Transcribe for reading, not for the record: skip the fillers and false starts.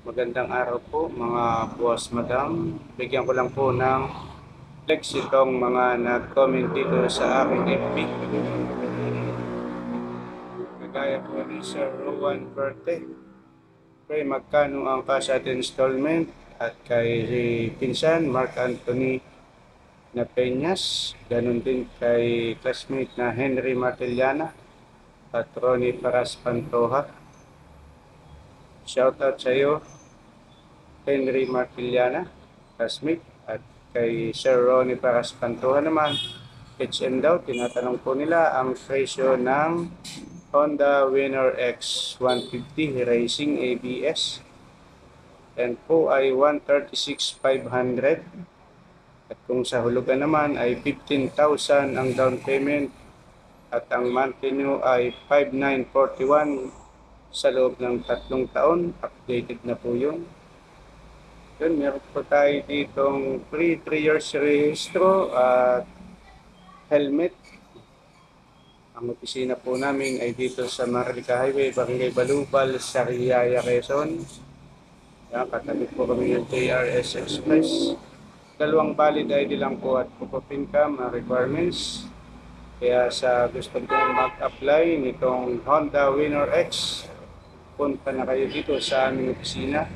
Magandang araw po mga boss, madam. Bigyan ko lang po ng flex itong mga nag-comment dito sa aking FB. Kagaya po ni Sir Rowan Verte. Pre, magkano ang cash at installment? At kay Pinsan, Mark Anthony na Peñas. Ganun din kay classmate na Henry Martellana at Ronnie Paras Pantoja. Shoutout sa iyo, Henry Martellana, classmate, at kay Sir Ronnie Paras Pantoja naman, HM daw, tinatanong po nila ang presyo ng Honda Winner X 150 Racing ABS. Yan po ay 136,500. At kung sa hulugan naman ay 15,000 ang down payment at ang monthly nyo ay 5,941 sa loob ng 3 taon. Updated na po yun. Yun, meron po tayo ditong free 3 years rehistro at helmet. Ang opisina po namin ay dito sa Marlica Highway, Barangay Balubal, Sariaya, Quezon. Yan, katabi po kami ng JRS Express. Dalawang valid ID lang po at proof of income requirements. Kaya sa gusto kong mag-apply nitong Honda Winner X, punta na kayo dito sa aming opisina.